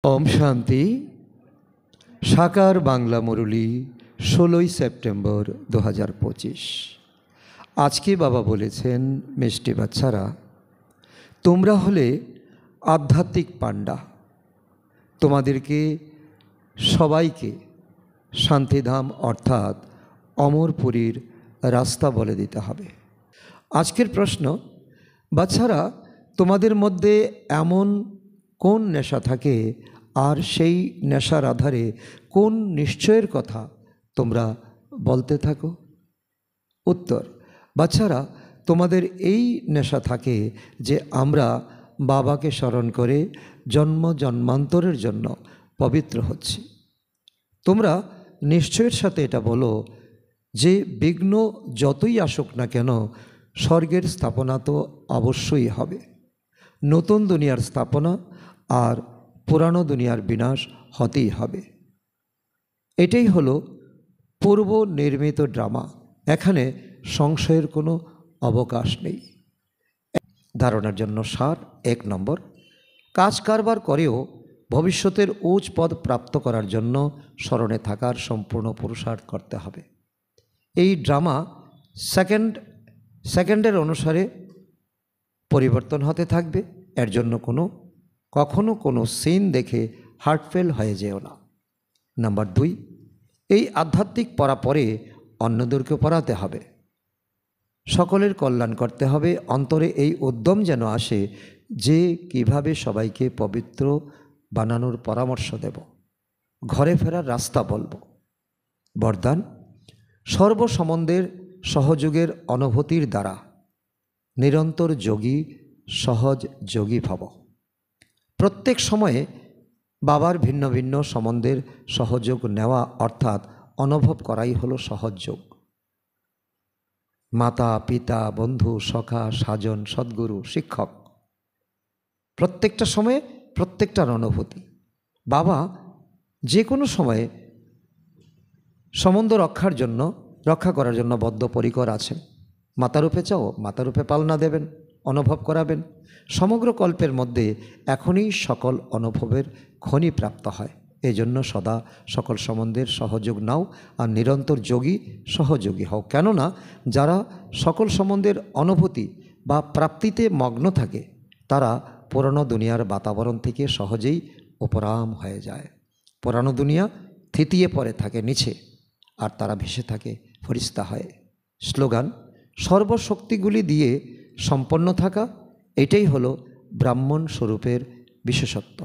ओम शांति। साकार बांगला मुरली 16 सेप्टेम्बर 2025। आज के बाबा बोलेছেন मिष्टि बाচ্चारा তোমরা হলে आध्यात्मिक पांडा, তোমাদেরকে সবাইকে শান্তিধাম অর্থাৎ অমরপুরীর রাস্তা বলে দিতে হবে। আজকের প্রশ্ন, বাচ্চারা তোমাদের মধ্যে এমন কোন নেশা থাকে আর সেই নেশার আধারে কোন নিশ্চয়ের কথা তোমরা বলতে থাকো? উত্তর, বাচ্চারা তোমাদের এই নেশা থাকে যে আমরা বাবাকে স্মরণ করে জন্ম জন্মান্তরের জন্য পবিত্র হচ্ছি। তোমরা নিশ্চয়ের সাথে এটা বলো যে বিঘ্ন যতই আসুক না কেন স্বর্গের স্থাপনা তো অবশ্যই হবে। নতুন দুনিয়ার স্থাপনা আর পুরানো দুনিয়ার বিনাশ হতেই হবে। এটাই হলো পূর্ব নির্মিত ড্রামা। এখানে সংশয়ের কোনো অবকাশ নেই। ধারণার জন্য সার 1 নম্বর, কাজ কারবার করেও ভবিষ্যতের উচ্চ পদ প্রাপ্ত করার জন্য স্মরণে থাকার সম্পূর্ণ পুরুষার্থ করতে হবে। এই ড্রামা সেকেন্ডের অনুসারে পরিবর্তন হতে থাকবে। এর জন্য কখনো কোনো সিন দেখে হার্টফেল হয়ে যেও না। নাম্বার 2, এই আধ্যাত্মিক পড়া পরে অন্যদেরকে পড়াতে হবে। সকলের কল্যাণ করতে হবে। অন্তরে এই উদ্যম যেন আসে যে কিভাবে সবাইকে পবিত্র বানানোর পরামর্শ দেব, ঘরে ফেরার রাস্তা বলবো। বরদান, সর্বসম্বন্ধের সহযোগের অনুভূতির দ্বারা নিরন্তর যোগী সহজ যোগী ভব। প্রত্যেক সময়ে বাবার ভিন্ন ভিন্ন সম্বন্ধের সহযোগ নেওয়া অর্থাৎ অনুভব করাই হলো সহজ যোগ। মাতা পিতা বন্ধু সখা সাজন সদ্গুরু শিক্ষক প্রত্যেকটা সময়ে প্রত্যেকটার অনুভূতি। বাবা যে কোনো সময়ে সম্বন্ধ রক্ষা করার জন্য বদ্ধপরিকর আছেন। মাতারূপে চাও মাতারূপে পালনা দেবেন, অনুভব করাবেন। সমগ্র কল্পের মধ্যে এখনই সকল অনুভবের খনি প্রাপ্ত হয়। এই জন্য সদা সকল সম্বন্ধের সহযোগ নাও আর নিরন্তর যোগী সহযোগী হও। কেননা যারা সকল সম্বন্ধের অনুভূতি বা প্রাপ্তিতে মগ্ন থাকে তারা পুরানো দুনিয়ার বাতাবরণ থেকে সহজেই উপরাম হয়ে যায়। পুরানো দুনিয়া থিতিয়ে পড়ে থাকে নিচে আর তারা ভেসে থাকে ফরিস্তা হয়ে। স্লোগান, সর্বশক্তিগুলি দিয়ে সম্পন্ন থাকা, এটাই হলো ব্রাহ্মণ স্বরূপের বিশেষত্ব।